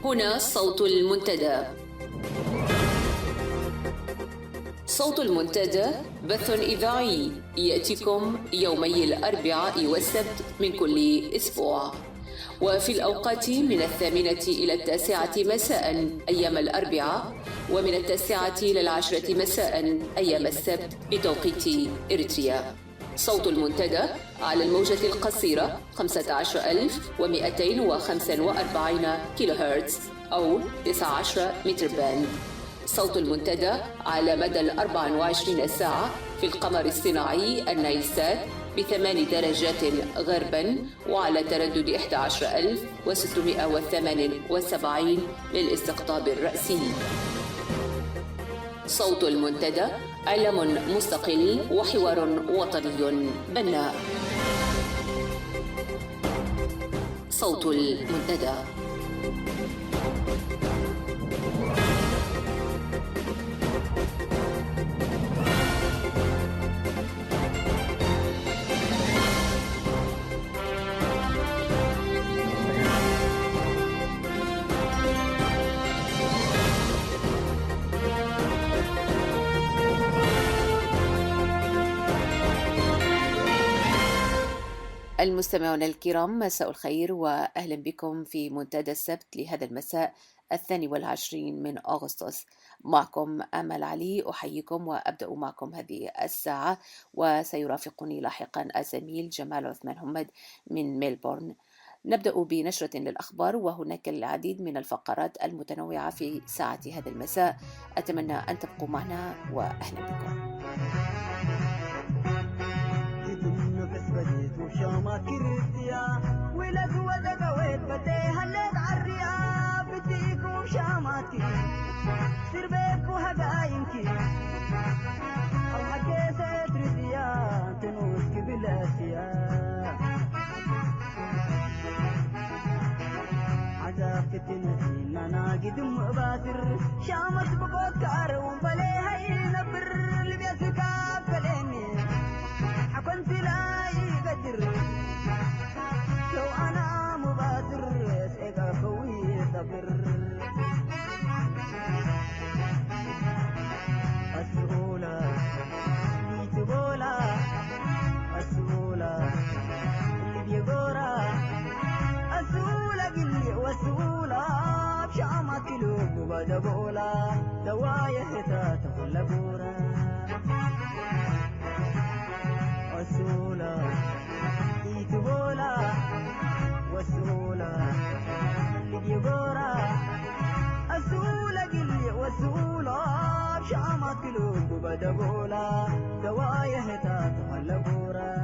هنا صوت المنتدى. صوت المنتدى بث إذاعي يأتيكم يومي الأربعاء والسبت من كل أسبوع، وفي الأوقات من 8 إلى 9 مساء أيام الأربعاء، ومن 9 إلى 10 مساء أيام السبت بتوقيت إريتريا. صوت المنتدى على الموجة القصيرة 15245 كيلو هرتز أو 19 متر باند. صوت المنتدى على مدى 24 ساعة في القمر الصناعي النايلسات ب8 درجات غربا، وعلى تردد 11678 للاستقطاب الرأسي. صوت المنتدى علم مستقل وحوار وطني بناء. صوت المنتدى. المستمعون الكرام، مساء الخير وأهلا بكم في منتدى السبت لهذا المساء 22 من أغسطس. معكم أمل علي، أحييكم وأبدأ معكم هذه الساعة، وسيرافقني لاحقا الزميل جمال عثمان حمد من ميلبورن. نبدأ بنشرة للأخبار، وهناك العديد من الفقرات المتنوعة في ساعة هذا المساء. أتمنى أن تبقوا معنا وأهلا بكم. شامات كرديا ولد ودق ويت بديها اللي تعريا بديكم شاماتي سير بيكو هداينكي الحكي سترديا تنوسك بلاسيا عجاك تنسين انا قدم باتر شامت بقوت كارون بليها ينبر اللي بيسكا بليني حكنت لاي قدر لو أنا مبادر سيقى خوي صبر السهولة اللي تقولها السهولة اللي بيقولها السهولة قلي والسهولة بشامة كلوب وبدبولة دوايا هتا تخلى بورا السهولة يتقولها والسهولة اللي بيقولها السهولة قلي والسهولة بشامات قلوب وبدبولها دوايا هتا تخلى بورا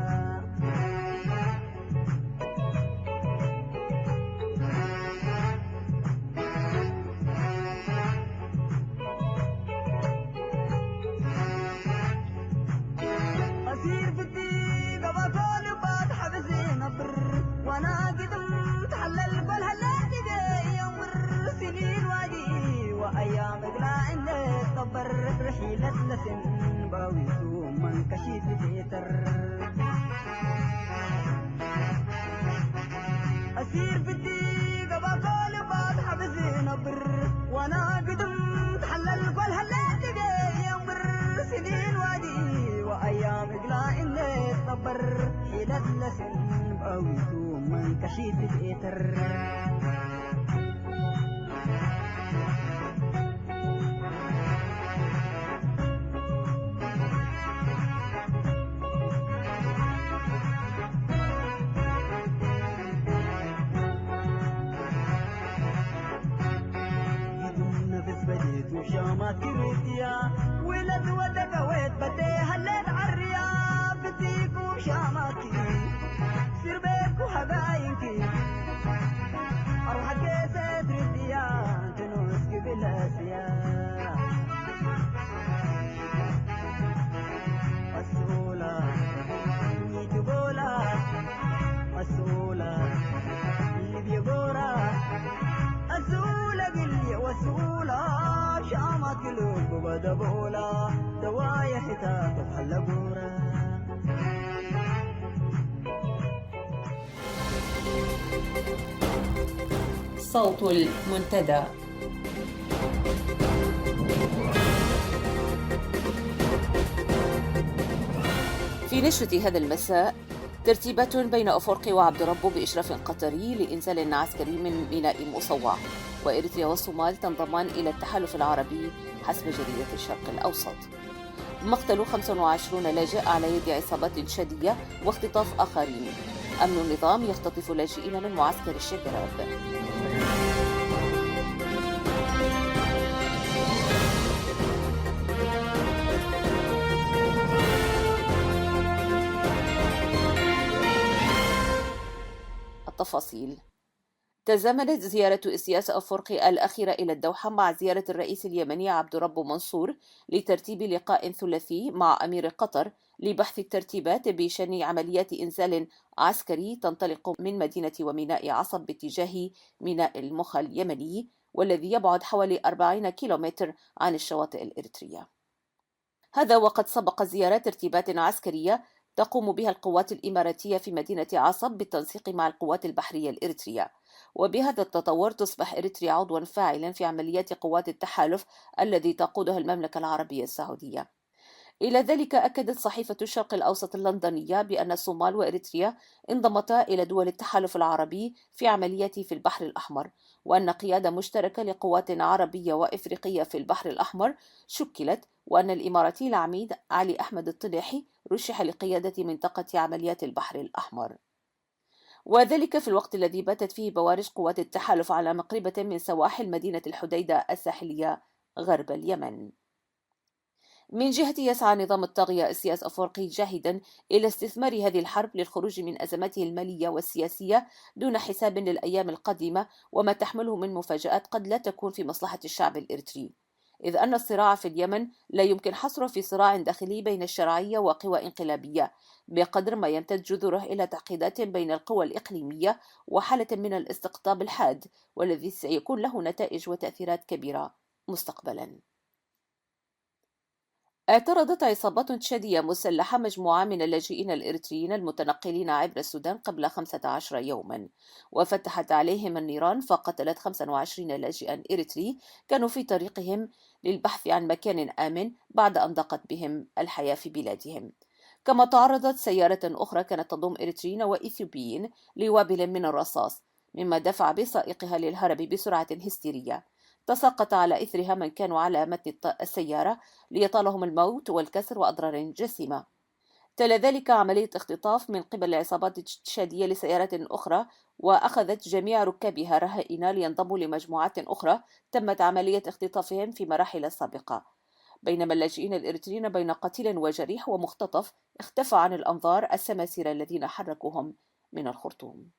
وانا قدمت حلل قول هلاتي يمر سنين وادي وايام اقلع اني صبر رحيلة لسن باويسو من كشيت بيتر اسير في الديقة بقول بعض حبزي نبر وانا قدمت حلل قول هلاتي يمر سنين وادي وايام اقلع اني صبر رحيلة لسن باويسو من كشيت بيتر يدوم نفس بديت وشامات كريتيا ولد ودق ويت بديها اللي تعريا بديكو شاماتي سير بيكو هداينكي أروح صوت المنتدى. في نشرة هذا المساء: ترتيبات بين أفرقي وعبد ربه بإشراف قطري لإنزال عسكري من ميناء مصوع، وإريتريا والصومال تنضمان إلى التحالف العربي حسب جريدة الشرق الأوسط. مقتل 25 لاجئ على يد عصابات شادية واختطاف آخرين. أمن النظام يختطف لاجئين من معسكر الشجراب. التفاصيل: تزامنت زيارة إسياس أفورقي الأخيرة إلى الدوحة مع زيارة الرئيس اليمني عبد ربه منصور لترتيب لقاء ثلاثي مع أمير قطر لبحث الترتيبات بشأن عمليات إنزال عسكري تنطلق من مدينة وميناء عصب باتجاه ميناء المخا اليمني، والذي يبعد حوالي 40 كيلومتر عن الشواطئ الإريترية. هذا وقد سبق زيارة ترتيبات عسكرية تقوم بها القوات الإماراتية في مدينة عصب بالتنسيق مع القوات البحرية الإريترية. وبهذا التطور تصبح إريتريا عضوا فاعلا في عمليات قوات التحالف الذي تقودها المملكة العربية السعودية. إلى ذلك أكدت صحيفة الشرق الأوسط اللندنية بأن الصومال وإريتريا انضمتا إلى دول التحالف العربي في عمليات في البحر الأحمر، وأن قيادة مشتركة لقوات عربية وإفريقية في البحر الأحمر شكلت، وأن الإماراتي العميد علي أحمد الطليحي رشح لقيادة منطقة عمليات البحر الأحمر، وذلك في الوقت الذي باتت فيه بوارج قوات التحالف على مقربة من سواحل مدينة الحديدة الساحلية غرب اليمن. من جهته يسعى نظام الطاغية إسياس أفورقي جاهدا إلى استثمار هذه الحرب للخروج من أزماته المالية والسياسية دون حساب للأيام القادمة، وما تحمله من مفاجآت قد لا تكون في مصلحة الشعب الإريتري، إذ أن الصراع في اليمن لا يمكن حصره في صراع داخلي بين الشرعية وقوى انقلابية، بقدر ما يمتد جذوره إلى تعقيدات بين القوى الإقليمية وحالة من الاستقطاب الحاد، والذي سيكون له نتائج وتأثيرات كبيرة مستقبلا. اعترضت عصابات تشادية مسلحة مجموعة من اللاجئين الإريتريين المتنقلين عبر السودان قبل 15 يوما، وفتحت عليهم النيران فقتلت 25 لاجئا إريتري كانوا في طريقهم للبحث عن مكان آمن بعد أن ضاقت بهم الحياة في بلادهم. كما تعرضت سيارة أخرى كانت تضم إريتريين وإثيوبيين لوابل من الرصاص، مما دفع بسائقها للهرب بسرعة هستيرية. تساقط على إثرها من كانوا على متن السيارة ليطالهم الموت والكسر وأضرار جسيمة. تلا ذلك عملية اختطاف من قبل العصابات التشادية لسيارة أخرى، وأخذت جميع ركابها رهائن لينضموا لمجموعات أخرى تمت عملية اختطافهم في مراحل سابقة، بينما اللاجئين الإريتريين بين قتيل وجريح ومختطف اختفى عن الأنظار السماسرة الذين حركوهم من الخرطوم.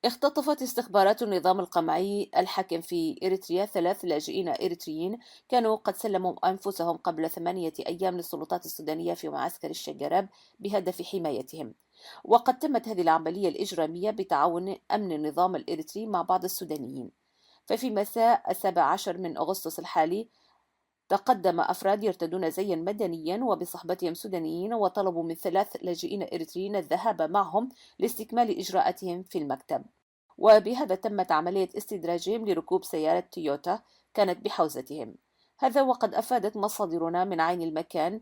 اختطفت استخبارات النظام القمعي الحاكم في إريتريا 3 لاجئين إريتريين كانوا قد سلموا أنفسهم قبل 8 أيام للسلطات السودانية في معسكر الشجراب بهدف حمايتهم، وقد تمت هذه العملية الإجرامية بتعاون أمن النظام الإريتري مع بعض السودانيين. ففي مساء 17 من أغسطس الحالي تقدم أفراد يرتدون زيا مدنيا وبصحبتهم سودانيين وطلبوا من 3 لاجئين إريتريين الذهاب معهم لاستكمال إجراءاتهم في المكتب، وبهذا تمت عملية استدراجهم لركوب سيارة تويوتا كانت بحوزتهم. هذا وقد أفادت مصادرنا من عين المكان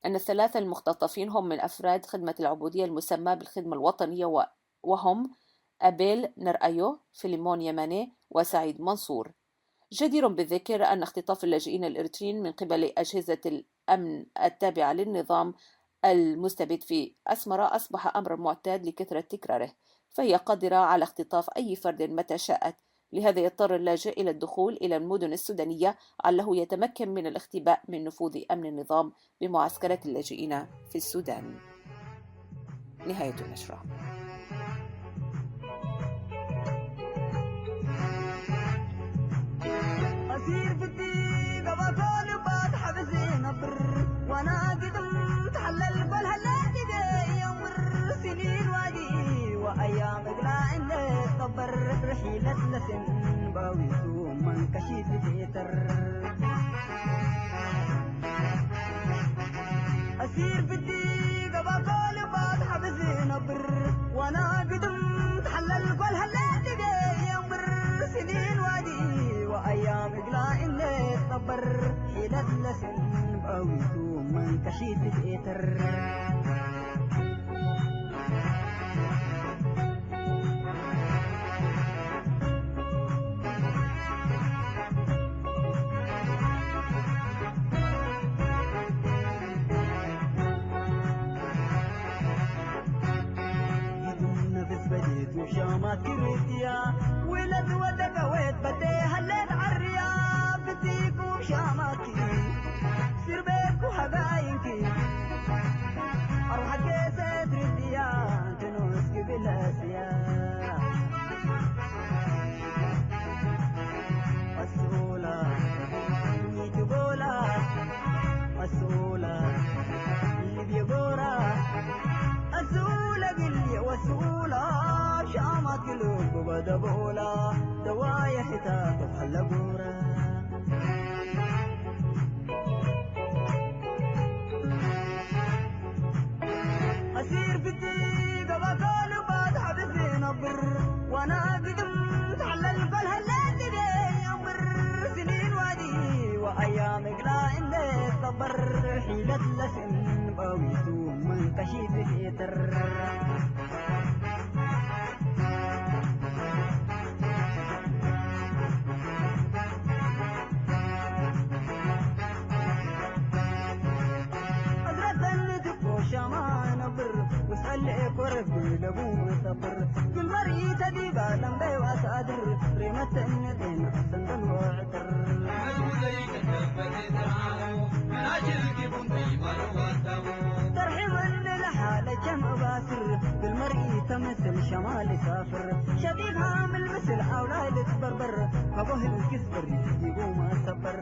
أن ال3 المختطفين هم من أفراد خدمة العبودية المسمى بالخدمة الوطنية، وهم أبيل نرأيو، فيليمون يماني، وسعيد منصور. جدير بالذكر أن اختطاف اللاجئين الإريتريين من قبل أجهزة الأمن التابعة للنظام المستبد في أسمرة أصبح أمر معتاد لكثرة تكراره، فهي قادرة على اختطاف أي فرد متى شاءت. لهذا يضطر اللاجئ إلى الدخول إلى المدن السودانية علّه يتمكن من الاختباء من نفوذ أمن النظام بمعسكرات اللاجئين في السودان. نهاية النشرة. أسير في الدقيقة بطول بعد حبسين أبر وأنا قدمت حلل كل هاللاتي دي يمر سنين وادي وأيام إقلاع اللي صبر رحيلة لسن باويسو من كشيف بيتر. أسير في الدقيقة بطول بعد حبسين أبر وأنا قدمت حلل كل هاللاتي دي حيلة لسن بقويتو من كشيت بإيتر نفس بديت وشامات كريتيا ولد ودك ويت بدي هلت عالريا بديك وشاماتي سير بيك وحباينكي اروح كيسة ريتيا تنوسك بالاسيا مسؤولة يجبولا مسؤولة اللي بيقورا مسؤولة قلي وسؤولة شامات قلوب بدبولة دوايا حتات وحلقورة أسير في الدقيقة بقول بعد حبسي نبر وأنا قدمت على القل هلات يمر سنين وادي وأيامك لا إنك صبر حيلة لسن بقويتو من كشيت الإيتر شمان بر وسأل قرب لبو صبر كل مريت دي بالم بي واسادر ريمت الندين سندن وعتر ترحي من الحالة جم باسر بالمريت مثل شمال سافر شبيب هامل مثل أولاد بربر أبوه الكسبر يجيبوا ما صبر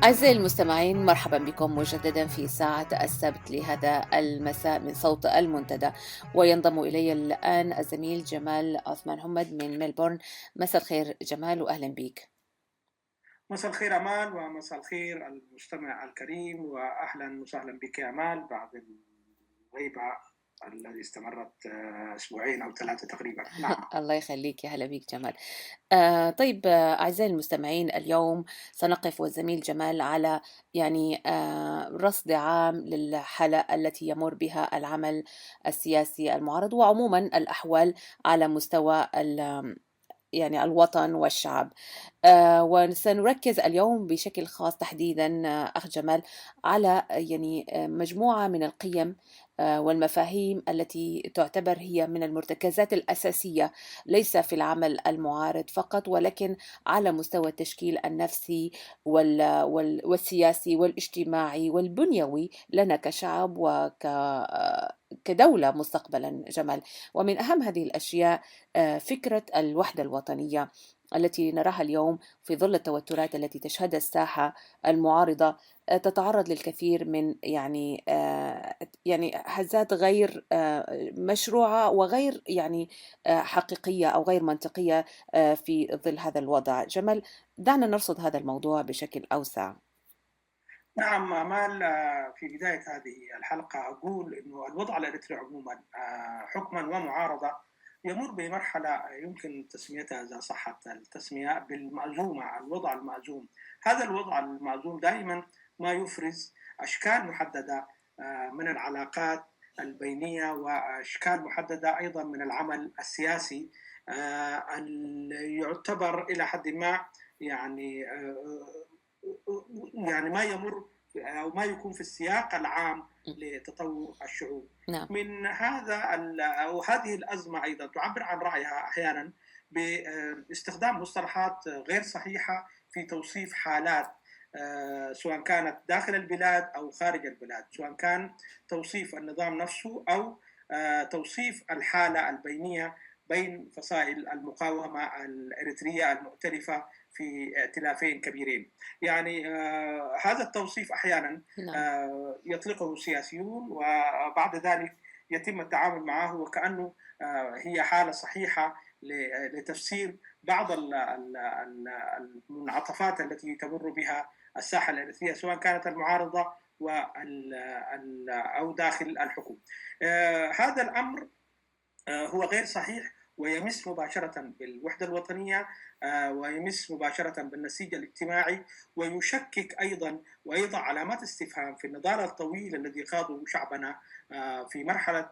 أعزائي المستمعين، مرحبا بكم مجددا في ساعة السبت لهذا المساء من صوت المنتدى، وينضم إلي الآن الزميل جمال عثمان حمد من ملبورن. مساء الخير جمال وأهلا بك. مساء الخير أمال، ومساء الخير المستمع الكريم، وأهلا وسهلا بك أمال بعد الغيبة التي استمرت أسبوعين أو 3 تقريبا. نعم. الله يخليك، يا هلا بك جمال. طيب أعزائي المستمعين، اليوم سنقف والزميل جمال على يعني رصد عام للحالة التي يمر بها العمل السياسي المعارض وعموما الأحوال على مستوى يعني الوطن والشعب. وسنركز اليوم بشكل خاص تحديدا أخ جمال على يعني مجموعة من القيم والمفاهيم التي تعتبر هي من المرتكزات الأساسية ليس في العمل المعارض فقط، ولكن على مستوى التشكيل النفسي والسياسي والاجتماعي والبنيوي لنا كشعب وكدولة مستقبلا جمال. ومن أهم هذه الأشياء فكرة الوحدة الوطنية التي نراها اليوم في ظل التوترات التي تشهدها الساحة المعارضة تتعرض للكثير من يعني هزات غير مشروعة وغير يعني حقيقية أو غير منطقية في ظل هذا الوضع. جمال، دعنا نرصد هذا الموضوع بشكل أوسع. نعم آمال، في بداية هذه الحلقة أقول أنه الوضع الإريتري عموما حكما ومعارضة يمر بمرحلة يمكن تسميتها إذا صحت التسمية بالمأزومة، الوضع المأزوم. هذا الوضع المأزوم دائما ما يفرز أشكال محددة من العلاقات البينية، وأشكال محددة أيضا من العمل السياسي، يعتبر إلى حد ما يعني يعني ما يمر أو ما يكون في السياق العام لتطور الشعوب. نعم. من هذا أو هذه الأزمة أيضا تعبر عن رأيها أحيانا باستخدام مصطلحات غير صحيحة في توصيف حالات، سواء كانت داخل البلاد أو خارج البلاد، سواء كان توصيف النظام نفسه أو توصيف الحالة البينية بين فصائل المقاومة الإريترية المؤتلفة في ائتلافين كبيرين. يعني هذا التوصيف أحيانا يطلقه سياسيون، وبعد ذلك يتم التعامل معه وكأنه هي حالة صحيحة لتفسير بعض المنعطفات التي تمر بها الساحة الإريترية، سواء كانت المعارضة أو داخل الحكم. هذا الأمر هو غير صحيح، ويمس مباشرة بالوحدة الوطنية، ويمس مباشرة بالنسيج الاجتماعي، ويشكك أيضا ويضع علامات استفهام في النضال الطويل الذي خاضه شعبنا في مرحلة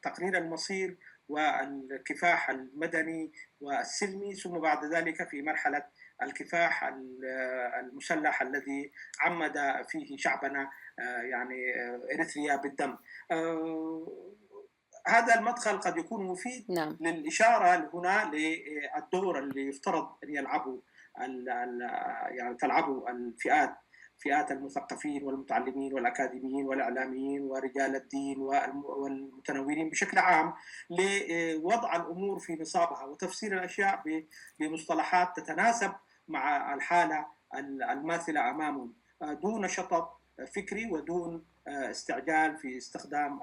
تقرير المصير والكفاح المدني والسلمي، ثم بعد ذلك في مرحلة الكفاح المسلح الذي عمد فيه شعبنا يعني إريتريا بالدم. هذا المدخل قد يكون مفيد للإشارة هنا للدور اللي يفترض أن يلعبه يعني تلعبه فئات المثقفين والمتعلمين والأكاديميين والإعلاميين ورجال الدين والمتنورين بشكل عام، لوضع الأمور في نصابها وتفسير الأشياء بمصطلحات تتناسب مع الحالة الماثلة أمامهم، دون شطط فكري ودون استعجال في استخدام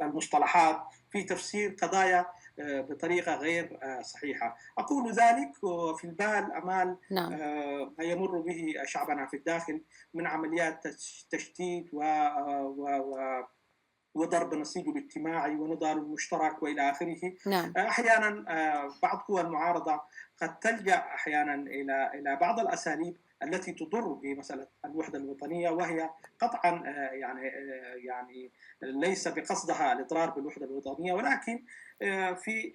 المصطلحات في تفسير قضايا بطريقة غير صحيحة. أقول ذلك وفي البال أمال ما يمر به شعبنا في الداخل من عمليات تشتيت وضرب نسيجه الاجتماعي ونضال المشترك وإلى آخره. أحيانا بعض قوى المعارضة قد تلجأ أحيانا إلى بعض الأساليب التي تضر بمسألة الوحدة الوطنية، وهي قطعا يعني ليس بقصدها الإضرار بالوحدة الوطنية، ولكن في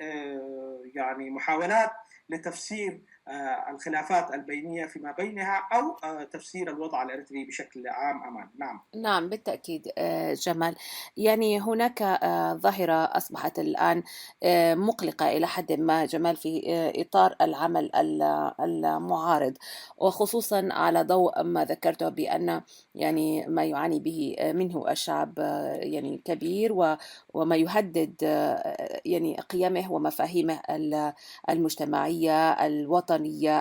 يعني محاولات لتفسير الخلافات البينية فيما بينها أو تفسير الوضع الإريتري بشكل عام. أمان. نعم بالتأكيد جمال. يعني هناك ظاهرة أصبحت الآن مقلقة إلى حد ما جمال في إطار العمل المعارض، وخصوصا على ضوء ما ذكرته بأن يعني ما يعاني به منه الشعب يعني كبير، وما يهدد يعني قيمه ومفاهيمه المجتمعية الوطنية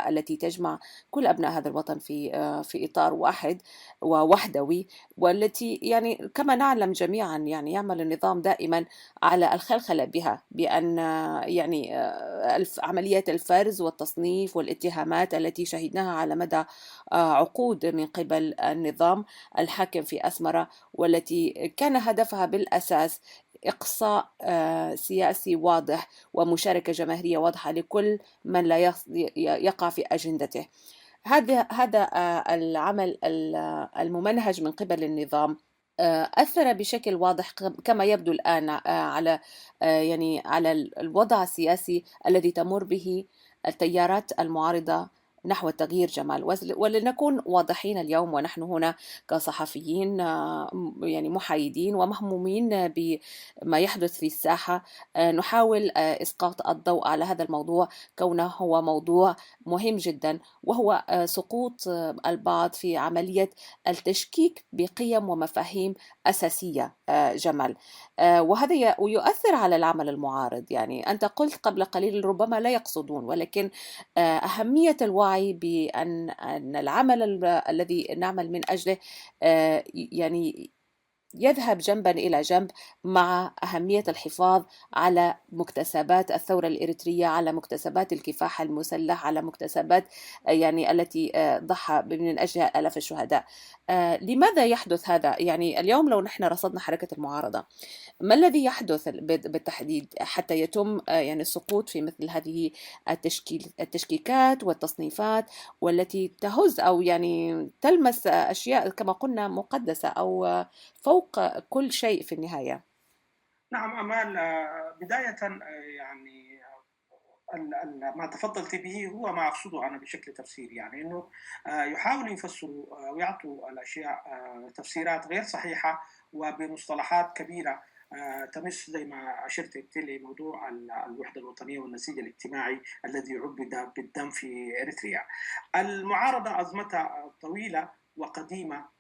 التي تجمع كل أبناء هذا الوطن في إطار واحد ووحدوي، والتي يعني كما نعلم جميعا يعني يعمل النظام دائما على الخلخلة بها، بأن يعني عمليات الفرز والتصنيف والاتهامات التي شهدناها على مدى عقود من قبل النظام الحاكم في أسمرة، والتي كان هدفها بالأساس إقصاء سياسي واضح ومشاركة جماهيرية واضحة لكل من لا يقع في أجندته. هذا العمل الممنهج من قبل النظام أثر بشكل واضح كما يبدو الآن على يعني على الوضع السياسي الذي تمر به التيارات المعارضة نحو التغيير جمال. ولنكون واضحين اليوم ونحن هنا كصحفيين يعني محايدين ومهمومين بما يحدث في الساحة، نحاول إسقاط الضوء على هذا الموضوع كونه هو موضوع مهم جدا، وهو سقوط البعض في عملية التشكيك بقيم ومفاهيم أساسية جمال، وهذا يؤثر على العمل المعارض. يعني أنت قلت قبل قليل ربما لا يقصدون، ولكن أهمية الوعي الوعي بأن العمل الذي نعمل من أجله يعني يذهب جنبا إلى جنب مع أهمية الحفاظ على مكتسبات الثورة الإريترية، على مكتسبات الكفاح المسلح، على مكتسبات يعني التي ضحى من أجلها آلاف الشهداء. لماذا يحدث هذا؟ يعني اليوم لو نحن رصدنا حركة المعارضة، ما الذي يحدث بالتحديد حتى يتم يعني السقوط في مثل هذه التشكيكات والتصنيفات، والتي تهز أو يعني تلمس أشياء كما قلنا مقدسة أو فوق كل شيء في النهاية؟ نعم أمال، بداية يعني ما تفضلت به هو ما أقصده أنا بشكل تفسيري، يعني أنه يحاولوا يفسروا ويعطوا الأشياء تفسيرات غير صحيحة وبمصطلحات كبيرة تمس زي ما أشرت لموضوع الوحدة الوطنية والنسيج الاجتماعي الذي عبد بالدم في إريتريا. المعارضة أزمتها طويلة وقديمة،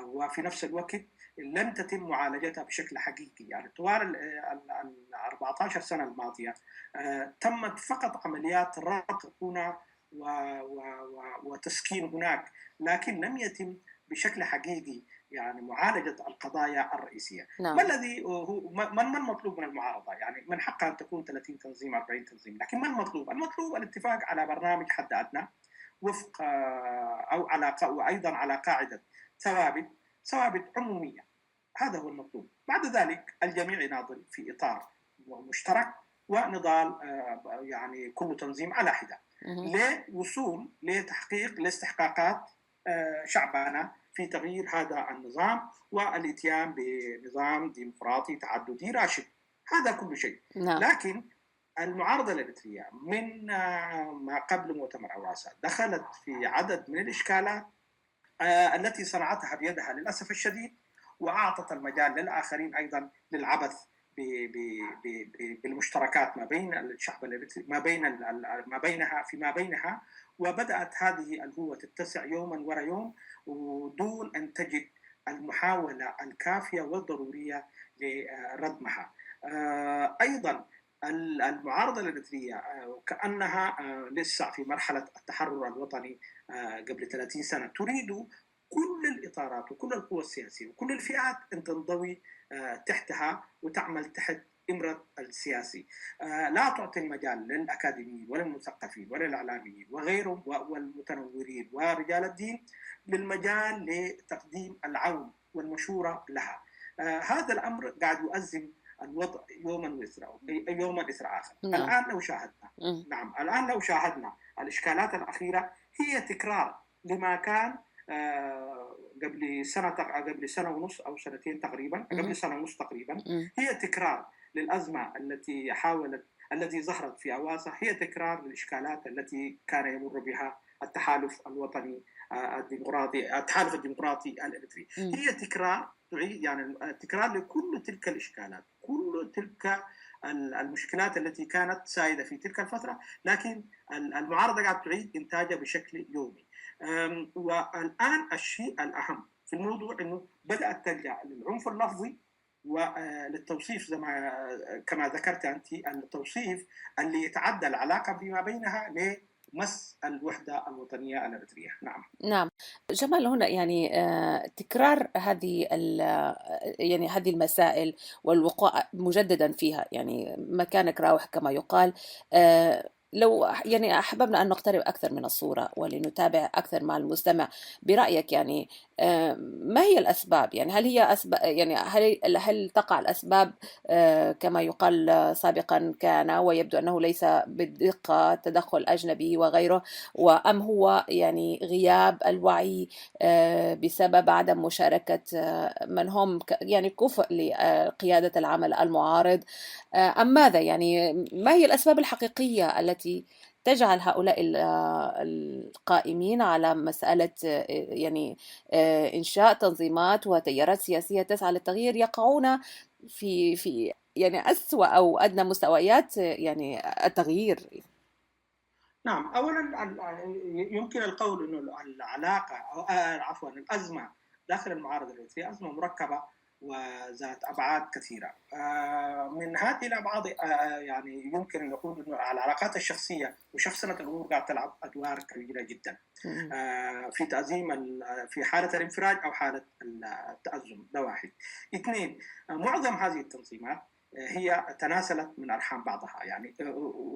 وفي نفس الوقت لم تتم معالجتها بشكل حقيقي. يعني طوال ال 14 سنة الماضية تمت فقط عمليات ربط هنا وتسكين هناك، لكن لم يتم بشكل حقيقي يعني معالجة القضايا الرئيسية. ما نعم. الذي هو ما المطلوب من المعارضة؟ يعني من حقها أن تكون 30 تنظيم 40 تنظيم، لكن ما المطلوب؟ المطلوب الاتفاق على برنامج حد أدنى وفق أو على وأيضا على قاعدة ثوابت عمومية. هذا هو المطلوب. بعد ذلك الجميع يناضل في إطار مشترك ونضال يعني كل تنظيم على حدة لوصول لتحقيق لاستحقاقات شعبنا في تغيير هذا النظام والاتيان بنظام ديمقراطي تعددي راشد. هذا كل شيء. نعم. لكن المعارضة الإريترية من ما قبل مؤتمر أواسا دخلت في عدد من الإشكالات التي صنعتها بيدها للأسف الشديد، وأعطت المجال للآخرين أيضا للعبث بالمشتركات ما بين الشعب الإريتري ما بينها، وبدأت هذه الهوة تتسع يوما وراء يوم ودون أن تجد المحاولة الكافية والضرورية لردمها. أيضا المعارضة الإريترية كأنها لسه في مرحلة التحرر الوطني قبل 30 سنة تريد كل الإطارات وكل القوى السياسية وكل الفئات أن تنضوي تحتها وتعمل تحت إمرة السياسي. لا تعطي المجال للأكاديميين ولا المثقفين ولا الإعلاميين وغيرهم والمتنورين ورجال الدين للمجال لتقديم العون والمشورة لها. هذا الأمر قاعد يؤزم الوضع يوما إثر آخر. الآن لو شاهدنا الإشكالات الأخيرة هي تكرار لما كان قبل سنة ونص أو سنتين تقريبا، قبل سنة ونص تقريبا. هي تكرار للأزمة التي ظهرت في أواسا، هي تكرار للإشكالات التي كان يمر بها التحالف الوطني التحالف الديمقراطي الإريتري. هي تكرار يعني تكرار لكل تلك الإشكالات، كل تلك المشكلات التي كانت سائدة في تلك الفترة، لكن المعارضة قاعدة تعيد إنتاجها بشكل يومي. والآن الشيء الأهم في الموضوع أنه بدأت تلجأ للعنف اللفظي وللتوصيف زي ما كما ذكرت أنت، التوصيف اللي يتعدى العلاقة فيما بينها لمس الوحدة الوطنية الإريترية. نعم جمال، هنا يعني تكرار يعني هذه المسائل والوقوع مجددا فيها، يعني مكانك راوح كما يقال. لو يعني أحببنا أن نقترب أكثر من الصورة ولنتابع أكثر مع المستمع برأيك، يعني ما هي الأسباب؟ يعني هل هي أسباب، يعني هل تقع الأسباب كما يقال سابقا كان ويبدو أنه ليس بالدقة تدخل أجنبي وغيره، وأم هو يعني غياب الوعي بسبب عدم مشاركة من هم يعني كفء لقيادة العمل المعارض، أم ماذا؟ يعني ما هي الأسباب الحقيقية التي تجعل هؤلاء القائمين على مسألة يعني إنشاء تنظيمات وتيارات سياسية تسعى للتغيير يقعون في يعني أسوأ أو أدنى مستويات يعني التغيير؟ نعم، أولا يمكن القول أنه العلاقة أو عفوا الأزمة داخل المعارضة الإريترية أزمة مركبة وذات أبعاد كثيرة. من هذه الأبعاد يعني يمكن أن نقول أنه العلاقات الشخصية وشخصنة الأمور قاعدة تلعب أدوار كبيرة جدا في تأزيم في حالة الانفراج أو حالة التأزم. ده واحد. اثنين، معظم هذه التنظيمات هي تناسلت من أرحام بعضها. يعني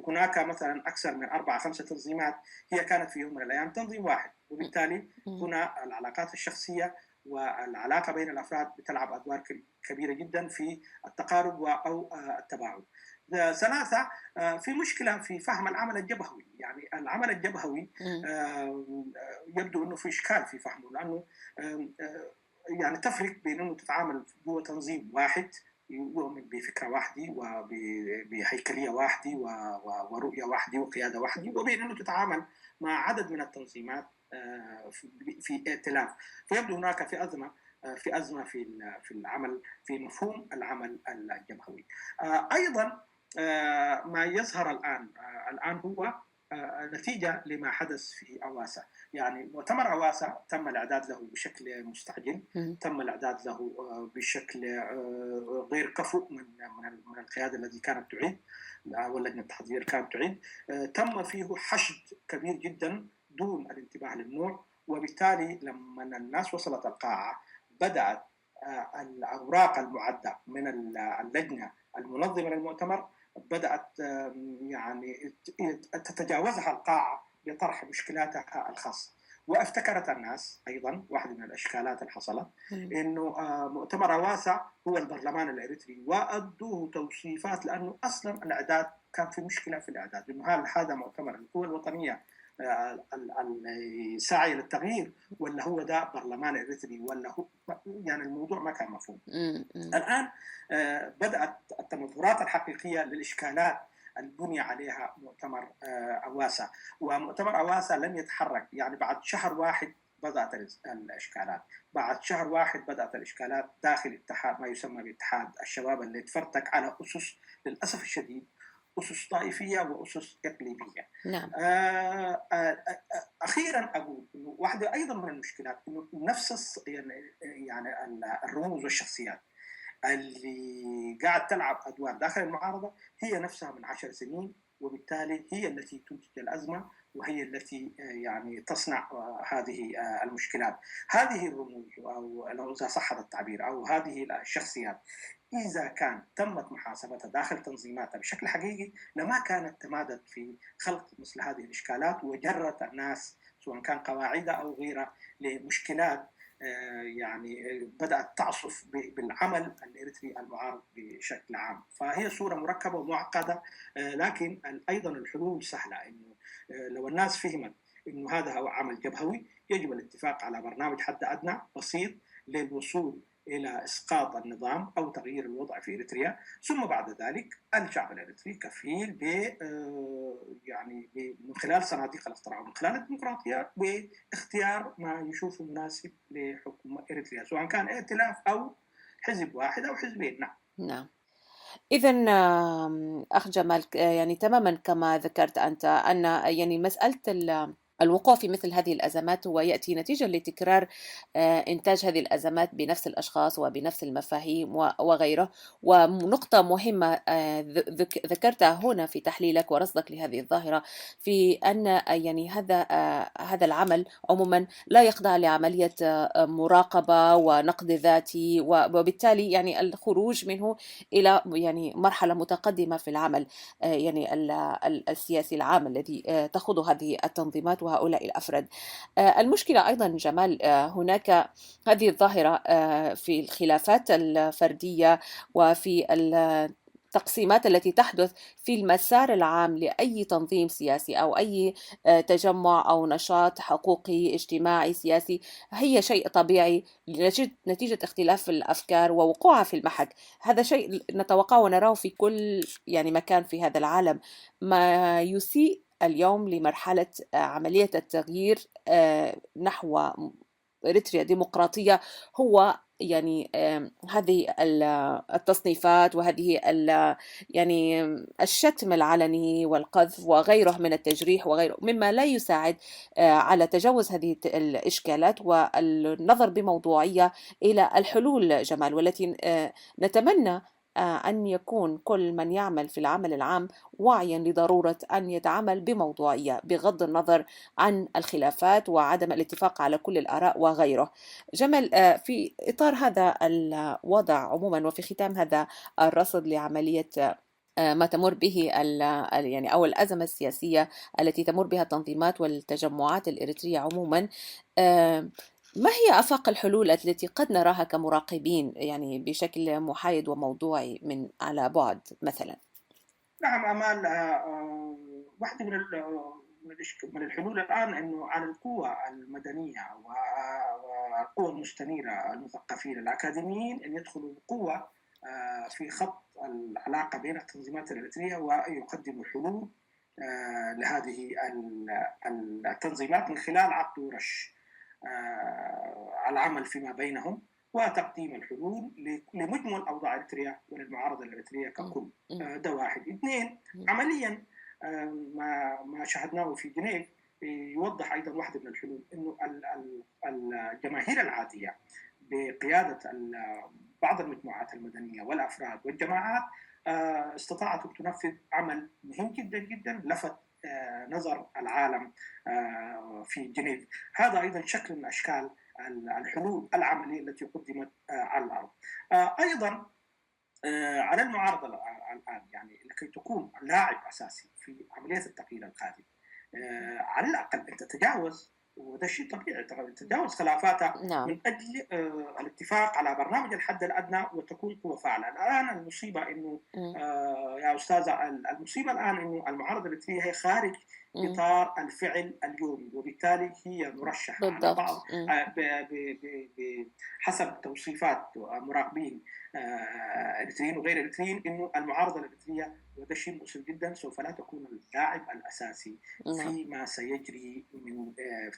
هناك مثلا أكثر من 4-5 تنظيمات هي كانت في يوم من الأيام تنظيم واحد، وبالتالي هنا العلاقات الشخصية والعلاقة بين الأفراد بتلعب أدوار كبيرة جدا في التقارب أو التباعد. ثلاثة، في مشكلة في فهم العمل الجبهوي. يعني العمل الجبهوي يبدو أنه في إشكال في فهمه، لأنه يعني تفرق بين أنه تتعامل جوا تنظيم واحد يؤمن بفكرة واحدة وبهيكلية واحدة ورؤية واحدة وقيادة واحدة، وبين أنه تتعامل مع عدد من التنظيمات في ائتلاف. فيبدو هناك في أزمة في العمل، في مفهوم العمل الجبهوي. أيضا ما يظهر الآن هو نتيجة لما حدث في أواسا. يعني مؤتمر أواسا تم الإعداد له بشكل مستعجل، تم الإعداد له بشكل غير كفؤ من القيادة التي كانت تعيد، واللجنة التحضير كانت تعيد. تم فيه حشد كبير جدا دون الانتباه للنوع، وبالتالي لما الناس وصلت القاعة بدأت الأوراق المعدة من اللجنة المنظمة للمؤتمر بدأت يعني تتجاوزها القاعة لطرح مشكلاتها الخاصة. وافتكرت الناس أيضا واحدة من الإشكالات اللي حصلت إنه مؤتمر أواسا هو البرلمان الإريتري، وأدوه توصيفات لأنه أصلا الإعداد كان في مشكلة في الإعداد، إنه هذا مؤتمر القوى الوطنية الساعي للتغيير ولا هو ده برلمان إريتري ولا هو، يعني الموضوع ما كان مفهوم. الآن بدأت التنظرات الحقيقية للإشكالات البني عليها مؤتمر أواسا. ومؤتمر أواسا لم يتحرك، يعني بعد شهر واحد بدأت الإشكالات، بعد شهر واحد بدأت الإشكالات داخل اتحاد ما يسمى باتحاد الشباب اللي تفرتك على أسس للأسف الشديد أسس طائفية وأسس إقليمية. نعم. أخيرا أقول إنه واحدة أيضا من المشكلات إنه نفس يعني الرموز والشخصيات اللي قاعد تلعب أدوار داخل المعارضة هي نفسها من 10 سنين، وبالتالي هي التي تنتج الأزمة وهي التي يعني تصنع هذه المشكلات. هذه الرموز أو لو إذا صح التعبير أو هذه الشخصيات إذا كان تمت محاسبتها داخل تنظيماتها بشكل حقيقي لما كانت تمادت في خلق مثل هذه الإشكالات وجرت الناس سواء كان قواعدها أو غيرها لمشكلات يعني بدأت تعصف بالعمل الإريتري المعارض بشكل عام. فهي صورة مركبة ومعقدة، لكن أيضا الحلول سهلة. إنه لو الناس فهمت إنه هذا هو عمل جبهوي يجب الاتفاق على برنامج حد أدنى بسيط للوصول إلى إسقاط النظام أو تغيير الوضع في إريتريا، ثم بعد ذلك الشعب الإريتري كفيل يعني من خلال صناديق الاقتراع ومن خلال الديمقراطية باختيار ما يشوفه مناسب لحكم إريتريا سواء كان ائتلاف أو حزب واحد أو حزبين. نعم. إذن أخ جمال، يعني تماما كما ذكرت أنت أن يعني مسألة الوقوع في مثل هذه الأزمات هو يأتي نتيجة لتكرار إنتاج هذه الأزمات بنفس الأشخاص وبنفس المفاهيم وغيره. ونقطة مهمة ذكرتها هنا في تحليلك ورصدك لهذه الظاهرة في أن يعني هذا العمل عموما لا يخضع لعملية مراقبة ونقد ذاتي، وبالتالي يعني الخروج منه إلى يعني مرحلة متقدمة في العمل يعني السياسي العام الذي تخوض هذه التنظيمات وهؤلاء الأفراد. المشكلة أيضا جمال هناك هذه الظاهرة في الخلافات الفردية وفي التقسيمات التي تحدث في المسار العام لأي تنظيم سياسي أو أي تجمع أو نشاط حقوقي اجتماعي سياسي. هي شيء طبيعي نتيجة اختلاف الأفكار ووقوعها في المحك. هذا شيء نتوقعه ونراه في كل يعني مكان في هذا العالم. ما يسيء اليوم لمرحلة عملية التغيير نحو إريتريا ديمقراطية هو يعني هذه التصنيفات وهذه يعني الشتم العلني والقذف وغيره من التجريح وغيره مما لا يساعد على تجاوز هذه الإشكالات والنظر بموضوعية إلى الحلول جمال، والتي نتمنى أن يكون كل من يعمل في العمل العام واعيا لضرورة أن يتعامل بموضوعية بغض النظر عن الخلافات وعدم الاتفاق على كل الآراء وغيره. جمال، في إطار هذا الوضع عموما وفي ختام هذا الرصد لعملية ما تمر به يعني أو الأزمة السياسية التي تمر بها التنظيمات والتجمعات الإريترية عموما، ما هي آفاق الحلول التي قد نراها كمراقبين يعني بشكل محايد وموضوعي من على بعد مثلا؟ نعم أمال، واحدة من الحلول الآن أنه على القوى المدنية والقوى المستنيرة المثقفين الأكاديميين أن يدخلوا بقوة في خط العلاقة بين التنظيمات الإريترية ويقدموا حلول لهذه التنظيمات من خلال عقد ورش العمل فيما بينهم وتقديم الحلول لمجمل أوضاع إريتريا وللمعارضة الإريترية ككل. ده واحد. اثنين، عمليا ما شاهدناه في جنيف يوضح أيضا واحدة من الحلول، أنه الجماهير العادية بقيادة بعض المجموعات المدنية والأفراد والجماعات استطاعت أن تنفذ عمل مهم جدا جدا لفت نظر العالم في جنيف. هذا أيضا شكل من أشكال الحلول العملية التي قدمت على الأرض. أيضا على المعارضة الآن يعني لكي تكون لاعب أساسي في عملية التغيير القادم، على الأقل أن تتجاوز، وهذا شيء طبيعي، تتجاوز خلافاتها من أجل الاتفاق على برنامج الحد الأدنى وتكون قوة فاعلة. الآن المصيبة إنه يا أستاذة، المصيبة الآن إنه المعارضة الإريترية هي خارج إطار الفعل اليومي، وبالتالي هي مرشحة على بعض حسب توصيفات مراقبين إريتريين وغير إريتريين إنه المعارضة الإريترية، وهذا شيء مؤسف جدا، سوف لا تكون اللاعب الأساسي فيما سيجري من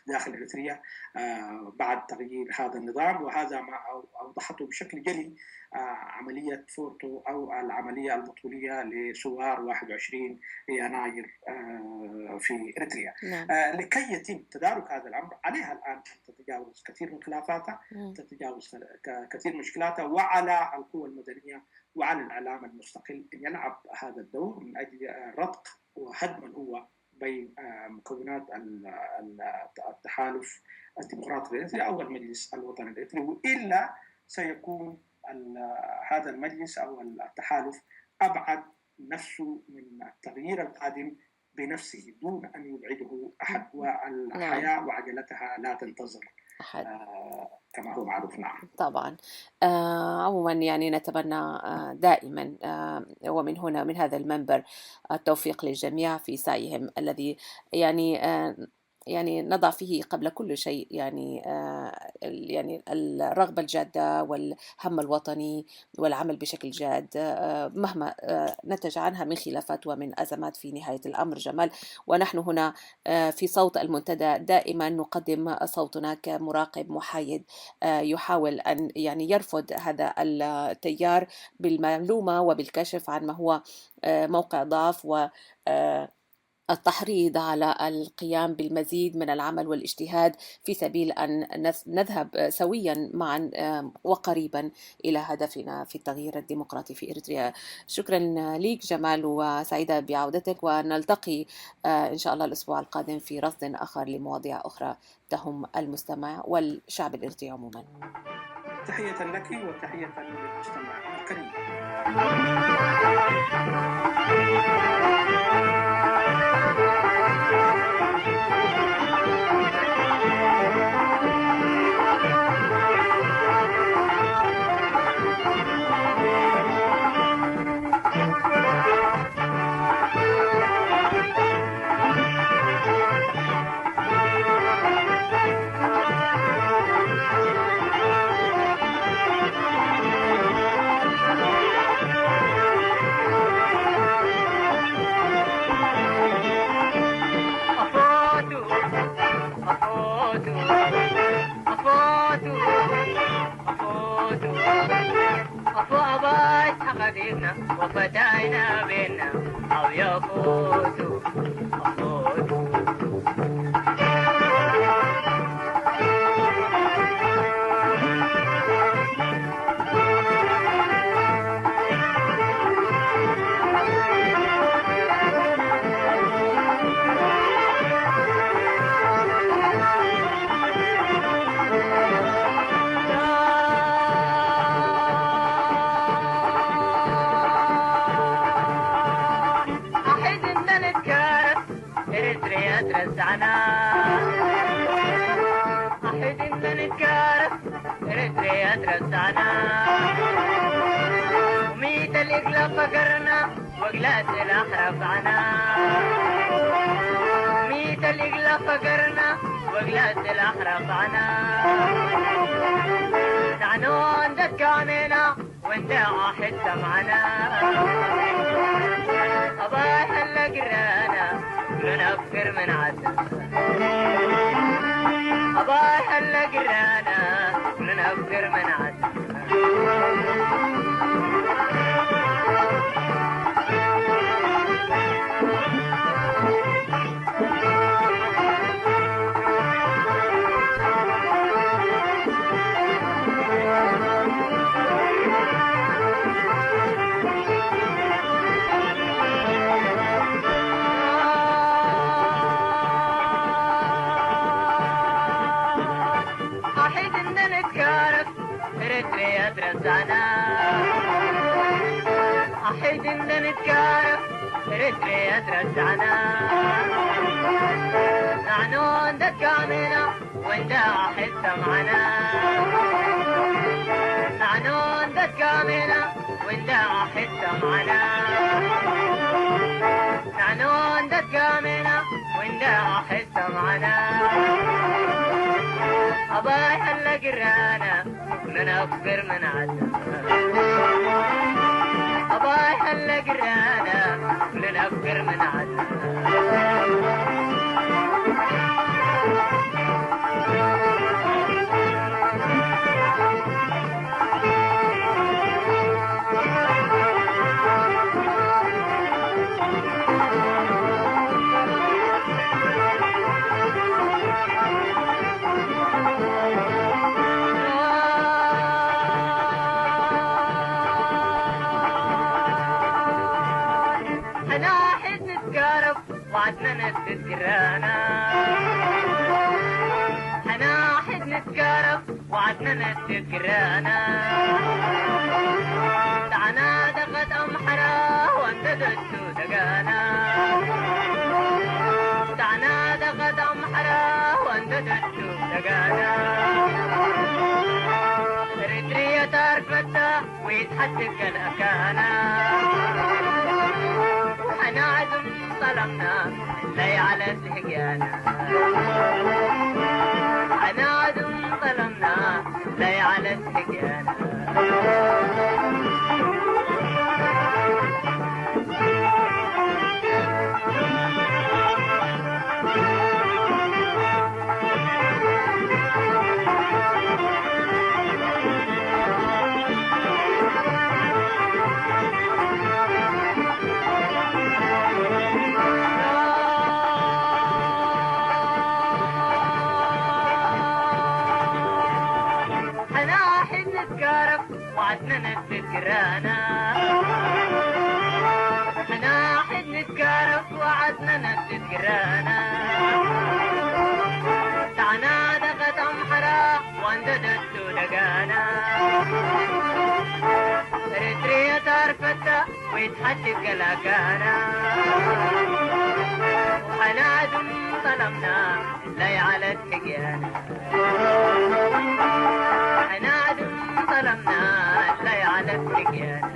داخل إريتريا بعد تغيير هذا النظام. وهذا ما أوضحته بشكل جلي عملية فورتو أو العملية البطولية لثوار 21 يناير في إريتريا. لكي يتم تدارك هذا الأمر عليها الآن أن تتجاوز كثير من خلافاتها، تتجاوز كثير من مشكلاتها، وعلى القوى المدنية وعلى الإعلام المستقل أن يلعب هذا الدور من أجل رتق وهدم الهوة بين مكونات التحالف الديمقراطي الإريتري أو المجلس الوطني الإريتري، وإلا سيكون هذا المجلس أو التحالف أبعد نفسه من التغيير القادم بنفسه دون أن يبعده أحد، والحياة وعجلتها لا تنتظر أحد كما هو معروف. نعم طبعا. عموما يعني نتمنى دائما ومن هنا من هذا المنبر التوفيق للجميع في سعيهم الذي يعني نضع فيه قبل كل شيء يعني الرغبة الجادة والهم الوطني والعمل بشكل جاد مهما نتج عنها من خلافات ومن أزمات في نهاية الأمر. جمال، ونحن هنا في صوت المنتدى دائما نقدم صوتنا كمراقب محايد يحاول أن يعني يرفض هذا التيار بالمعلومة وبالكشف عن ما هو موقع ضعف و التحريض على القيام بالمزيد من العمل والاجتهاد في سبيل أن نذهب سويا معا وقريبا إلى هدفنا في التغيير الديمقراطي في إريتريا. شكرا لك جمال وسعيدة بعودتك، ونلتقي إن شاء الله الأسبوع القادم في رصد آخر لمواضيع أخرى تهم المستمع والشعب الإريتري عموما. تحية لك وتحية للمستمع الكريم. عفو أباش حقدينا وفتاينا بينا أو يفوتوا أفوتوا أحد إن نتكارف إريتريا ترزعنا أحد إن نتكارف إريتريا ترزعنا وميت الإقلا فقرنا وقلات الأحرف عنا ميت الإقلا فقرنا وقلات الأحرف عنا نعنو عندك كامينا وانت واحد سمعنا أباي هلا قرانا لنفكر من عدنا أباي هلا قرانا لنفكر من عدنا أحد إن نتكارف إريتريا ترزعنا أحد إن نتكارف إريتريا ترزعنا نعنو عندك كامينا وانت واحد سمعنا نعنو عندك كامينا وانت واحد سمعنا نعنو عندك كامينا وانت واحد سمعنا أباي هلا قرانا لنفكر من عدنا أباي هلا قرانا لنفكر من عدنا حناحد نتقارب وعدنا نتذكرانا حناحد نتقارب وعدنا نتذكرانا دعنا دقت أمحرا وانت دتو دقانا دعنا دقت أمحرا وانت دتو دقانا ريتريا تارفتا ويتحدك الأكانا حنعزم طلبنا لي على سهقانا حنعزم طلبنا لي على سهقانا حناحد نتقارب وعدنا نتذكرانا حناحد نتقارب وعدنا نتذكرانا تعنا دقت أمحرا وانت دتو دقانا ريتريا تارفتا ويتحدك لكانا وحنادم طلبنا لي على السقيانا حنادم طلبنا لي على السقيانا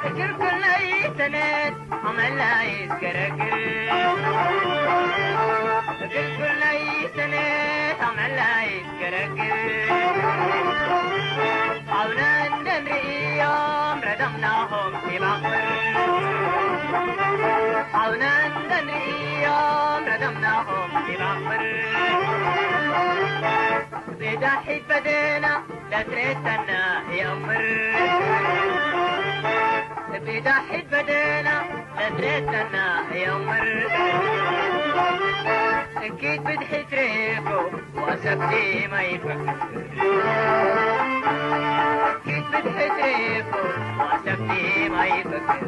فكر كل سنة عملها يتكركر كل سنة عملها يتكركر عونا نمري يوم ردمناهم في بحر عونا نمري يوم ردمناهم في بحر بدحي بدينا لا تريتنا يا أمر بدحي بدينا لا تريتنا يا أمر أكيد بدحي تريكو وأسبتي ما يفكر أكيد بدحي تريكو وأسبتي ما يفكر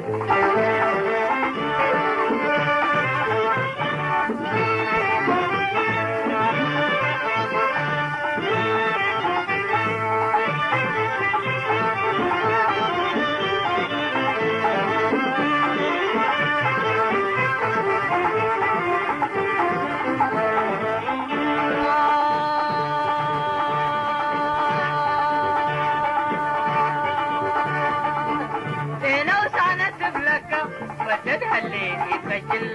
وددها اللي يتسجل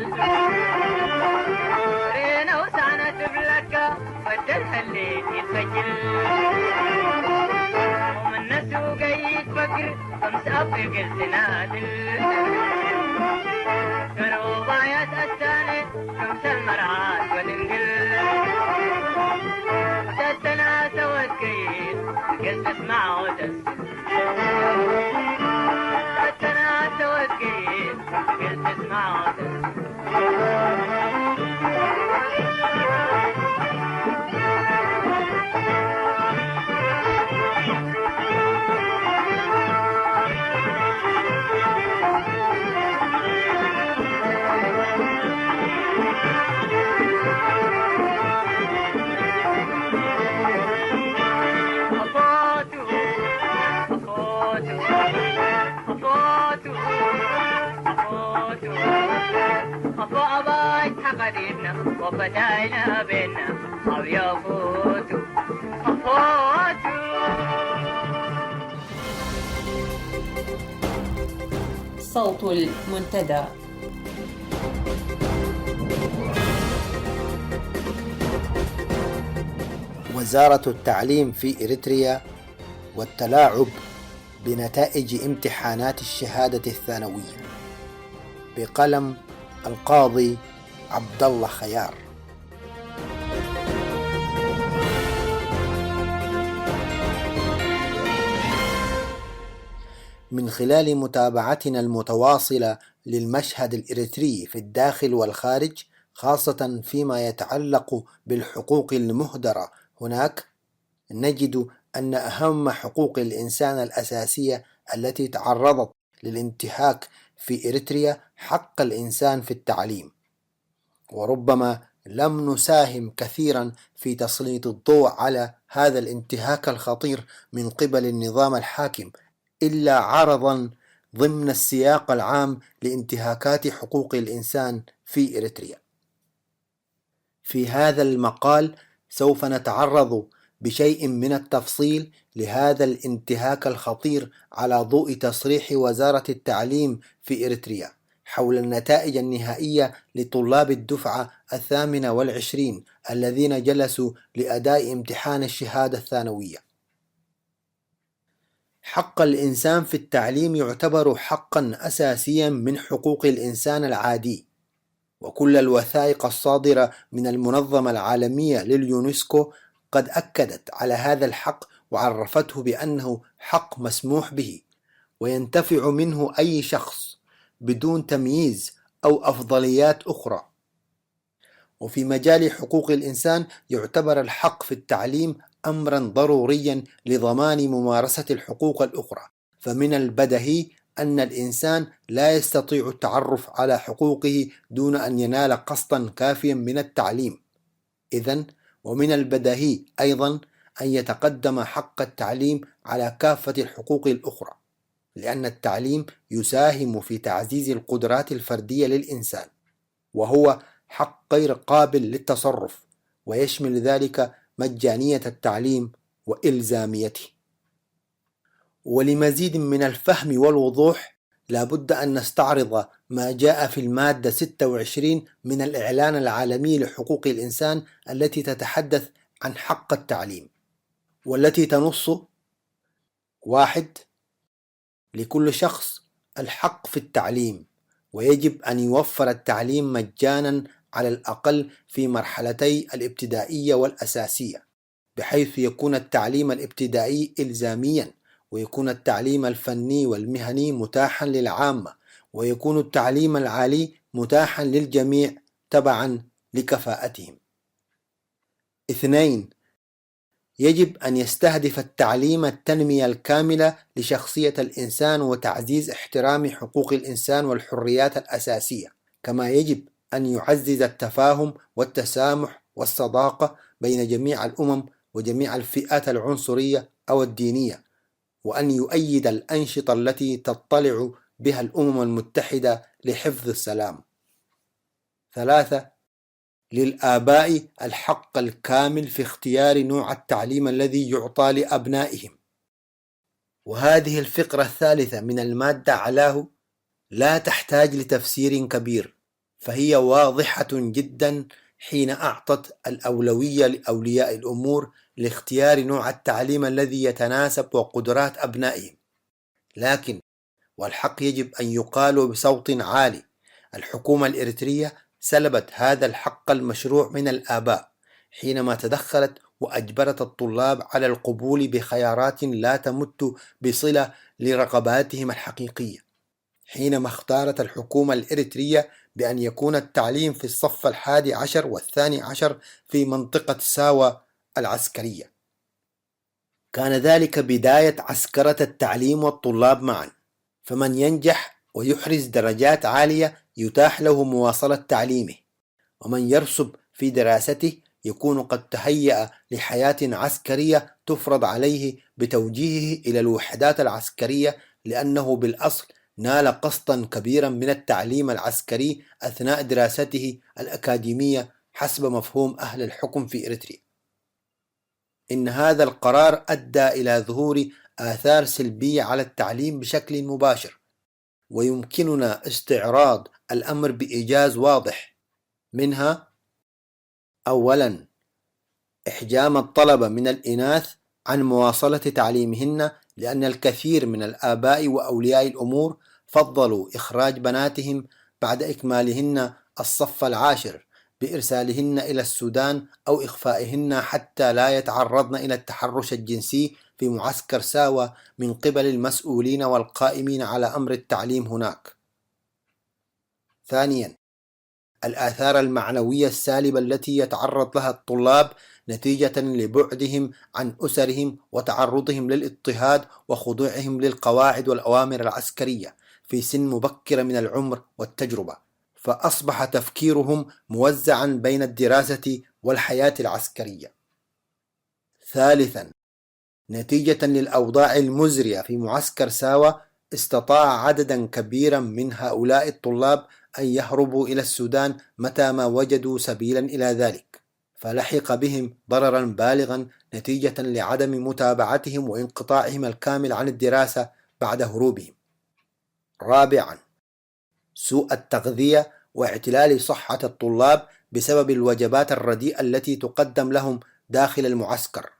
رينا وسعنة بلكة وددها اللي يتسجل ومن نسوق يتفكر ومسافر قلت نادل كانوا بايات الثاني كمس المرعات وتنقل تستنا سوت كيس قلت اسمع وتسل تستنا سوت كيس قلت اسمع وتسل وفتاينا بينا أو يفوتوا أفوتوا. صوت المنتدى. وزارة التعليم في إريتريا والتلاعب بنتائج امتحانات الشهادة الثانوية، بقلم القاضي عبد الله خيار. من خلال متابعتنا المتواصلة للمشهد الإريتري في الداخل والخارج، خاصة فيما يتعلق بالحقوق المهدرة هناك، نجد أن أهم حقوق الإنسان الأساسية التي تعرضت للانتهاك في إريتريا حق الإنسان في التعليم. وربما لم نساهم كثيرا في تسليط الضوء على هذا الانتهاك الخطير من قبل النظام الحاكم، إلا عرضا ضمن السياق العام لانتهاكات حقوق الإنسان في إريتريا. في هذا المقال سوف نتعرض بشيء من التفصيل لهذا الانتهاك الخطير على ضوء تصريح وزارة التعليم في إريتريا حول النتائج النهائية لطلاب الدفعة 28 الذين جلسوا لأداء امتحان الشهادة الثانوية. حق الإنسان في التعليم يعتبر حقا أساسيا من حقوق الإنسان العادي، وكل الوثائق الصادرة من المنظمة العالمية لليونسكو قد أكدت على هذا الحق وعرفته بأنه حق مسموح به وينتفع منه أي شخص بدون تمييز أو أفضليات أخرى. وفي مجال حقوق الإنسان يعتبر الحق في التعليم أمرا ضروريا لضمان ممارسة الحقوق الأخرى، فمن البديهي أن الإنسان لا يستطيع التعرف على حقوقه دون أن ينال قسطا كافيا من التعليم. إذن ومن البديهي أيضا أن يتقدم حق التعليم على كافة الحقوق الأخرى، لأن التعليم يساهم في تعزيز القدرات الفردية للإنسان، وهو حق غير قابل للتصرف، ويشمل ذلك مجانية التعليم وإلزاميته. ولمزيد من الفهم والوضوح لابد أن نستعرض ما جاء في المادة 26 من الإعلان العالمي لحقوق الإنسان التي تتحدث عن حق التعليم، والتي تنص: 1. لكل شخص الحق في التعليم، ويجب أن يوفر التعليم مجانا على الأقل في مرحلتي الابتدائية والأساسية، بحيث يكون التعليم الابتدائي إلزاميا، ويكون التعليم الفني والمهني متاحا للعامة، ويكون التعليم العالي متاحا للجميع تبعا لكفاءتهم. 2. يجب أن يستهدف التعليم التنمية الكاملة لشخصية الإنسان وتعزيز احترام حقوق الإنسان والحريات الأساسية، كما يجب أن يعزز التفاهم والتسامح والصداقة بين جميع الأمم وجميع الفئات العنصرية أو الدينية، وأن يؤيد الأنشطة التي تطلع بها الأمم المتحدة لحفظ السلام. 3. للآباء الحق الكامل في اختيار نوع التعليم الذي يعطى لأبنائهم. وهذه الفقرة الثالثة من المادة علاه لا تحتاج لتفسير كبير، فهي واضحة جدا حين أعطت الأولوية لأولياء الأمور لاختيار نوع التعليم الذي يتناسب وقدرات أبنائهم. لكن والحق يجب أن يقال بصوت عالي: الحكومة الإريترية سلبت هذا الحق المشروع من الآباء حينما تدخلت وأجبرت الطلاب على القبول بخيارات لا تمت بصلة لرغباتهم الحقيقية، حينما اختارت الحكومة الإريترية بأن يكون التعليم في الصف 11 و12 في منطقة ساوا العسكرية. كان ذلك بداية عسكرة التعليم والطلاب معا، فمن ينجح ويحرز درجات عالية يتاح له مواصلة تعليمه، ومن يرسب في دراسته يكون قد تهيأ لحياة عسكرية تفرض عليه بتوجيهه إلى الوحدات العسكرية، لأنه بالأصل نال قسطا كبيرا من التعليم العسكري أثناء دراسته الأكاديمية حسب مفهوم أهل الحكم في إريتريا. إن هذا القرار أدى إلى ظهور آثار سلبية على التعليم بشكل مباشر، ويمكننا استعراض الأمر بإيجاز واضح. منها: أولا، إحجام الطلبة من الإناث عن مواصلة تعليمهن، لأن الكثير من الآباء وأولياء الأمور فضلوا إخراج بناتهم بعد إكمالهن الصف 10 بإرسالهن إلى السودان أو إخفائهن حتى لا يتعرضن إلى التحرش الجنسي في معسكر ساوا من قبل المسؤولين والقائمين على أمر التعليم هناك. ثانيا، الآثار المعنوية السالبة التي يتعرض لها الطلاب نتيجة لبعدهم عن أسرهم وتعرضهم للاضطهاد وخضوعهم للقواعد والأوامر العسكرية في سن مبكرة من العمر والتجربة، فأصبح تفكيرهم موزعا بين الدراسة والحياة العسكرية. ثالثا، نتيجة للأوضاع المزرية في معسكر ساوا استطاع عددا كبيرا من هؤلاء الطلاب أن يهربوا إلى السودان متى ما وجدوا سبيلا إلى ذلك، فلحق بهم ضررا بالغا نتيجة لعدم متابعتهم وانقطاعهم الكامل عن الدراسة بعد هروبهم. رابعا، سوء التغذية واعتلال صحة الطلاب بسبب الوجبات الرديئة التي تقدم لهم داخل المعسكر.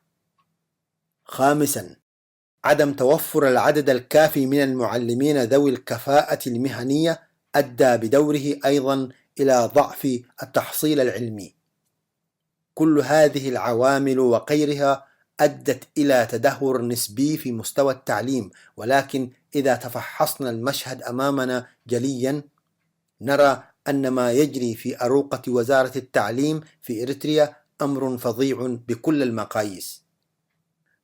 خامسا، عدم توفر العدد الكافي من المعلمين ذوي الكفاءة المهنية أدى بدوره أيضا إلى ضعف التحصيل العلمي. كل هذه العوامل وغيرها أدت إلى تدهور نسبي في مستوى التعليم، ولكن إذا تفحصنا المشهد أمامنا جليا نرى أن ما يجري في أروقة وزارة التعليم في إريتريا أمر فظيع بكل المقاييس.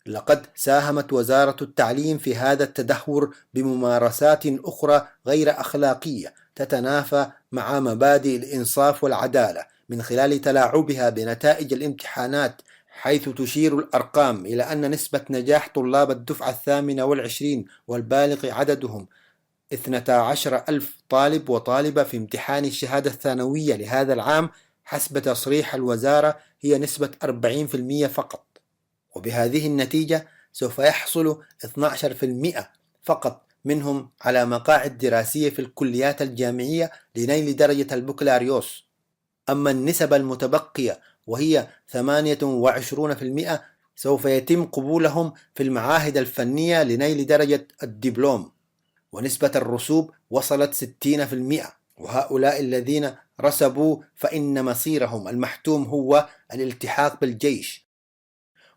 لقد ساهمت وزارة التعليم في هذا التدهور بممارسات أخرى غير أخلاقية تتنافى مع مبادئ الإنصاف والعدالة، من خلال تلاعبها بنتائج الامتحانات، حيث تشير الأرقام إلى أن نسبة نجاح طلاب الدفعة 28 والبالغ عددهم 12,000 طالب وطالبة في امتحان الشهادة الثانوية لهذا العام حسب تصريح الوزارة هي نسبة 40% فقط. وبهذه النتيجة سوف يحصل 12% فقط منهم على مقاعد دراسية في الكليات الجامعية لنيل درجة البكالوريوس. أما النسب المتبقية وهي 28% سوف يتم قبولهم في المعاهد الفنية لنيل درجة الدبلوم، ونسبة الرسوب وصلت 60%. وهؤلاء الذين رسبوا فإن مصيرهم المحتوم هو الالتحاق بالجيش.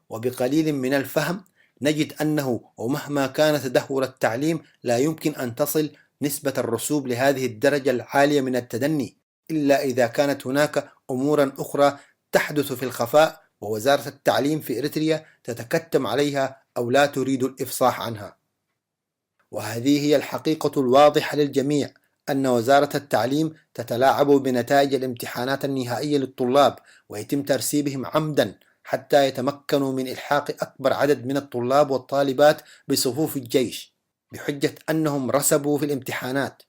وبقليل من الفهم نجد أنه ومهما كان تدهور التعليم لا يمكن أن تصل نسبة الرسوب لهذه الدرجة العالية من التدني إلا إذا كانت هناك أمور أخرى تحدث في الخفاء ووزارة التعليم في إريتريا تتكتم عليها أو لا تريد الإفصاح عنها. وهذه هي الحقيقة الواضحة للجميع، أن وزارة التعليم تتلاعب بنتائج الامتحانات النهائية للطلاب ويتم ترسيبهم عمدا حتى يتمكنوا من إلحاق أكبر عدد من الطلاب والطالبات بصفوف الجيش بحجة أنهم رسبوا في الامتحانات،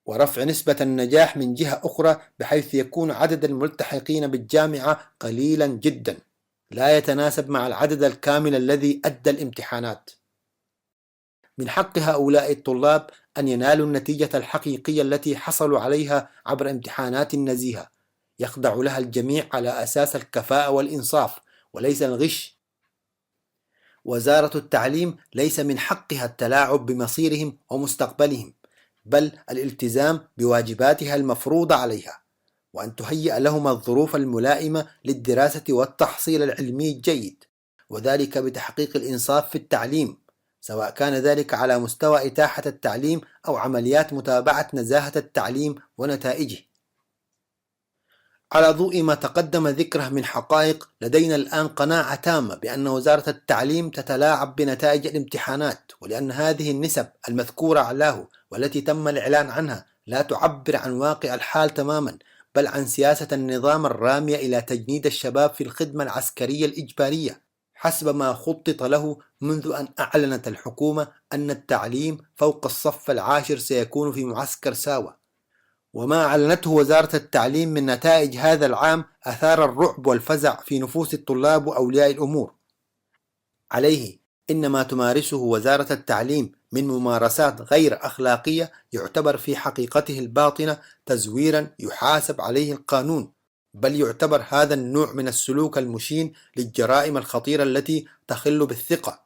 ورفع نسبة النجاح من جهة أخرى بحيث يكون عدد الملتحقين بالجامعة قليلا جدا لا يتناسب مع العدد الكامل الذي أدى الامتحانات. من حق هؤلاء الطلاب أن ينالوا النتيجة الحقيقية التي حصلوا عليها عبر امتحانات نزيهة يخضع لها الجميع على أساس الكفاءة والإنصاف وليس الغش. وزارة التعليم ليس من حقها التلاعب بمصيرهم ومستقبلهم، بل الالتزام بواجباتها المفروضة عليها، وأن تهيئ لهم الظروف الملائمة للدراسة والتحصيل العلمي الجيد، وذلك بتحقيق الإنصاف في التعليم، سواء كان ذلك على مستوى إتاحة التعليم أو عمليات متابعة نزاهة التعليم ونتائجه. على ضوء ما تقدم ذكره من حقائق، لدينا الآن قناعة تامة بأن وزارة التعليم تتلاعب بنتائج الامتحانات، ولأن هذه النسب المذكورة أعلاه والتي تم الإعلان عنها لا تعبر عن واقع الحال تماما، بل عن سياسة النظام الرامية إلى تجنيد الشباب في الخدمة العسكرية الإجبارية حسب ما خطط له منذ أن أعلنت الحكومة أن التعليم فوق الصف العاشر سيكون في معسكر ساوة. وما أعلنته وزارة التعليم من نتائج هذا العام أثار الرعب والفزع في نفوس الطلاب وأولياء الأمور. عليه إن ما تمارسه وزارة التعليم من ممارسات غير أخلاقية يعتبر في حقيقته الباطنة تزويرا يحاسب عليه القانون، بل يعتبر هذا النوع من السلوك المشين للجرائم الخطيرة التي تخل بالثقة،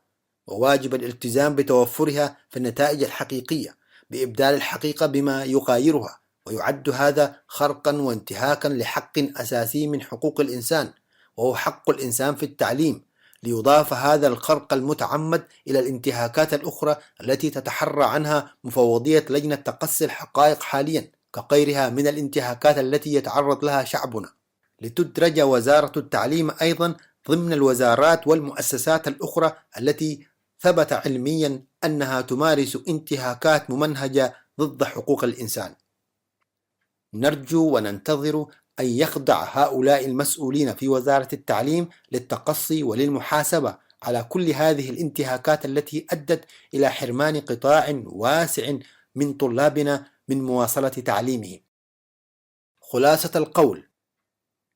وواجب الالتزام بتوفرها في النتائج الحقيقية بإبدال الحقيقة بما يغايرها، ويعد هذا خرقا وانتهاكا لحق أساسي من حقوق الإنسان، وهو حق الإنسان في التعليم، ليضاف هذا الخرق المتعمد إلى الانتهاكات الأخرى التي تتحرى عنها مفوضية لجنة تقصي الحقائق حاليا كغيرها من الانتهاكات التي يتعرض لها شعبنا، لتدرج وزارة التعليم أيضا ضمن الوزارات والمؤسسات الأخرى التي ثبت علميا أنها تمارس انتهاكات ممنهجة ضد حقوق الإنسان. نرجو وننتظر أن يخضع هؤلاء المسؤولين في وزارة التعليم للتقصي وللمحاسبة على كل هذه الانتهاكات التي أدت إلى حرمان قطاع واسع من طلابنا من مواصلة تعليمهم. خلاصة القول: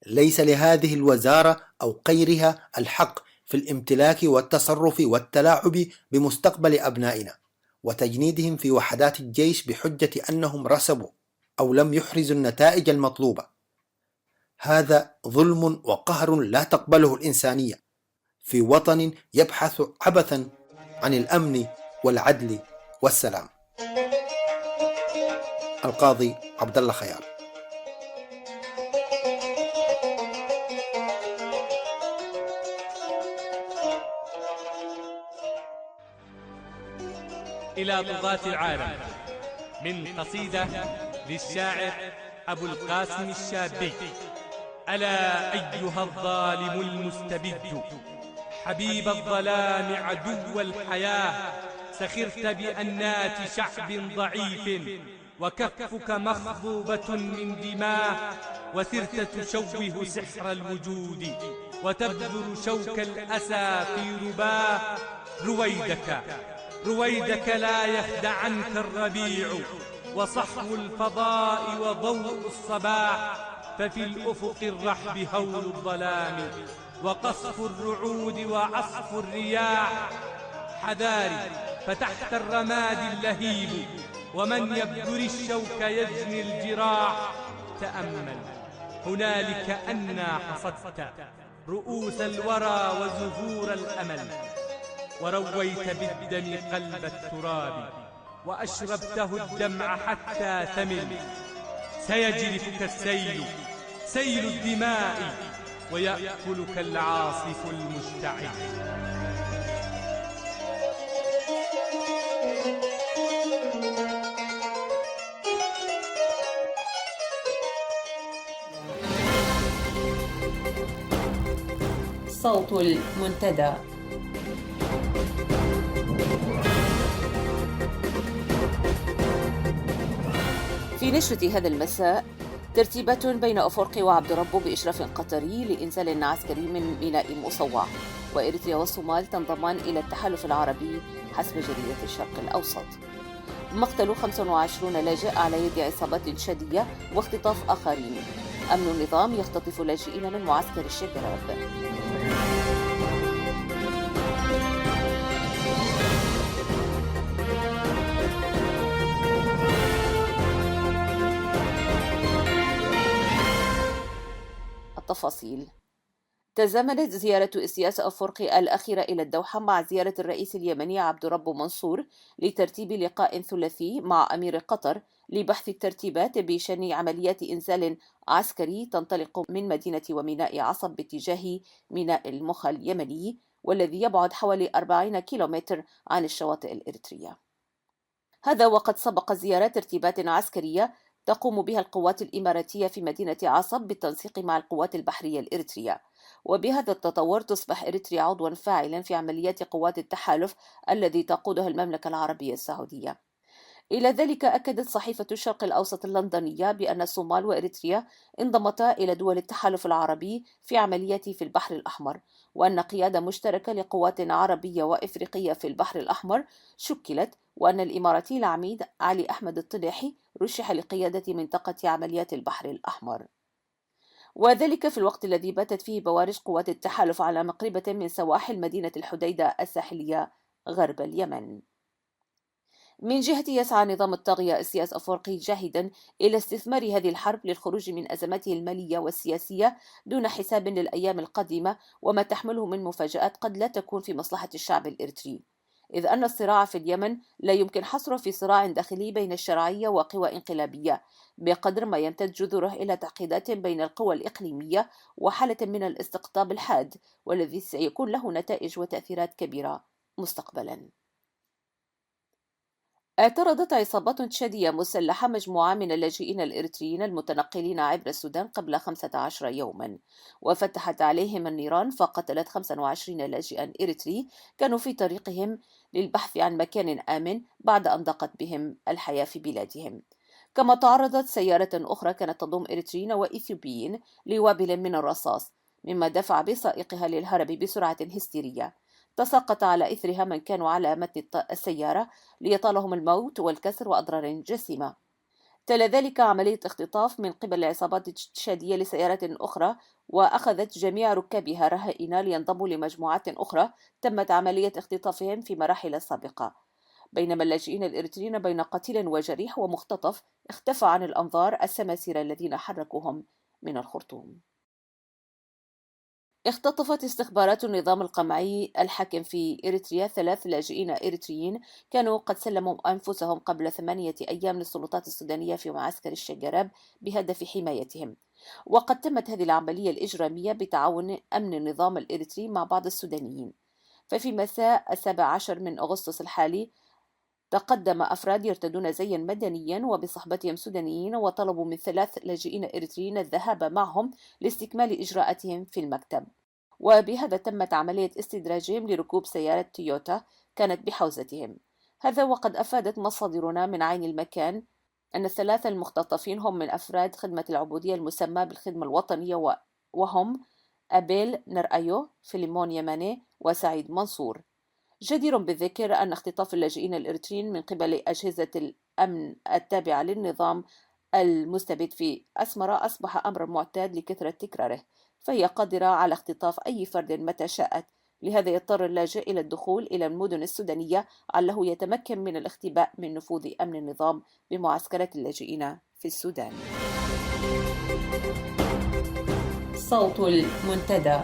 ليس لهذه الوزارة أو غيرها الحق في الامتلاك والتصرف والتلاعب بمستقبل أبنائنا وتجنيدهم في وحدات الجيش بحجة أنهم رسبوا أو لم يحرزوا النتائج المطلوبة. هذا ظلم وقهر لا تقبله الإنسانية في وطن يبحث عبثا عن الأمن والعدل والسلام. القاضي عبد الله خيار. إلى ضباط العالم، من قصيدة للشاعر أبو القاسم الشابي. ألا أيها الظالم المستبد، حبيب الظلام عدو الحياة، سخرت بأنات شعب ضعيف، وكفك مخضوبة من دماء، وسرت تشوه سحر الوجود، وتبذر شوك الأسى في رباه. رويدك لا يخدعنك الربيع، وصحو الفضاء وضوء الصباح، ففي الأفق الرحب هول الظلام، وقصف الرعود وعصف الرياح. فتحت الرماد اللهيب ومن يبدر الشوك يجني الجراح. تأمل هنالك أنا حصدت رؤوس الورى وزهور الأمل، ورويت بالدم قلب التراب وأشربته الدمع حتى ثمل. سيجرفك السيل، سيل الدماء، ويأكلك العاصف المشتعل. صوت المنتدى. في نشرة هذا المساء: ترتيبات بين أفرقي وعبد ربه بإشراف قطري لإنزال عسكري من ميناء مصوع، وإريتريا والصومال تنضمان إلى التحالف العربي حسب جريدة الشرق الأوسط. مقتل 25 لاجئ على يد عصابات شادية واختطاف آخرين. أمن النظام يختطف لاجئين من معسكر الشجراب. التفاصيل: تزامنت زيارة إسياس أفورقي الأخيرة إلى الدوحة مع زيارة الرئيس اليمني عبد ربه منصور لترتيب لقاء ثلاثي مع أمير قطر لبحث الترتيبات بشأن عمليات إنزال عسكري تنطلق من مدينة وميناء عصب باتجاه ميناء المخا اليمني، والذي يبعد حوالي 40 كيلومتر عن الشواطئ الإريترية. هذا وقد سبق زيارة ترتيبات عسكرية تقوم بها القوات الإماراتية في مدينة عصب بالتنسيق مع القوات البحرية الإريترية. وبهذا التطور تصبح إريتريا عضوا فاعلا في عمليات قوات التحالف الذي تقودها المملكة العربية السعودية. إلى ذلك أكدت صحيفة الشرق الأوسط اللندنية بأن الصومال وإريتريا انضمتا إلى دول التحالف العربي في عمليات في البحر الأحمر، وأن قيادة مشتركة لقوات عربية وإفريقية في البحر الأحمر شكلت، وأن الإماراتي العميد علي أحمد الطليحي رشح لقيادة منطقة عمليات البحر الأحمر، وذلك في الوقت الذي باتت فيه بوارج قوات التحالف على مقربة من سواحل مدينة الحديدة الساحلية غرب اليمن. من جهة يسعى نظام الطاغية إسياس أفورقي جاهدا إلى استثمار هذه الحرب للخروج من أزماته المالية والسياسية دون حساب للأيام القادمة، وما تحمله من مفاجآت قد لا تكون في مصلحة الشعب الإريتري، إذ أن الصراع في اليمن لا يمكن حصره في صراع داخلي بين الشرعية وقوى انقلابية، بقدر ما يمتد جذوره إلى تعقيدات بين القوى الإقليمية وحالة من الاستقطاب الحاد، والذي سيكون له نتائج وتأثيرات كبيرة مستقبلا. اعترضت عصابات تشادية مسلحة مجموعة من اللاجئين الإريتريين المتنقلين عبر السودان قبل 15 يوما، وفتحت عليهم النيران فقتلت 25 لاجئا إريتري كانوا في طريقهم للبحث عن مكان آمن بعد أن ضاقت بهم الحياة في بلادهم. كما تعرضت سيارة أخرى كانت تضم إريتريين وإثيوبيين لوابل من الرصاص، مما دفع بسائقها للهرب بسرعة هستيرية. تساقط على إثرها من كانوا على متن السيارة ليطالهم الموت والكسر وأضرار جسيمة. تلا ذلك عملية اختطاف من قبل العصابات التشادية لسيارات أخرى، وأخذت جميع ركابها رهائن لينضموا لمجموعات أخرى تمت عملية اختطافهم في مراحل سابقة، بينما اللاجئين الإريتريين بين قتيل وجريح ومختطف اختفى عن الأنظار السماسرة الذين حركوهم من الخرطوم. اختطفت استخبارات النظام القمعي الحاكم في إريتريا 3 لاجئين إريتريين كانوا قد سلموا أنفسهم قبل 8 أيام للسلطات السودانية في معسكر الشجراب بهدف حمايتهم. وقد تمت هذه العملية الإجرامية بتعاون أمن النظام الإريتري مع بعض السودانيين. ففي مساء 17 من أغسطس الحالي تقدم أفراد يرتدون زيا مدنيا وبصحبتهم سودانيين وطلبوا من 3 لاجئين إريتريين الذهاب معهم لاستكمال إجراءاتهم في المكتب، وبهذا تمت عملية استدراجهم لركوب سيارة تويوتا كانت بحوزتهم. هذا وقد أفادت مصادرنا من عين المكان أن ال3 المختطفين هم من أفراد خدمة العبودية المسمى بالخدمة الوطنية، وهم أبيل نرأيو، فيليمون يماني، وسعيد منصور. جدير بالذكر أن اختطاف اللاجئين الإريتريين من قبل أجهزة الأمن التابعة للنظام المستبد في أسمرة أصبح أمر معتاد لكثرة تكراره، فهي قادرة على اختطاف أي فرد متى شاءت لهذا يضطر اللاجئ إلى الدخول إلى المدن السودانية علّه يتمكن من الاختباء من نفوذ أمن النظام بمعسكرات اللاجئين في السودان. صوت المنتدى.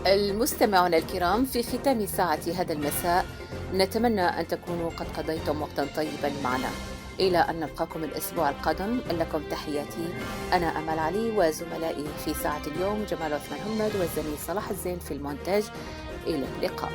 المستمعون الكرام، في ختام ساعة هذا المساء نتمنى أن تكونوا قد قضيتم وقتا طيبا معنا. إلى أن نلقاكم الأسبوع القادم، لكم تحياتي أنا أمل علي وزملائي في ساعة اليوم جمال عثمان محمد والزميل صلاح الزين في المونتاج. إلى اللقاء.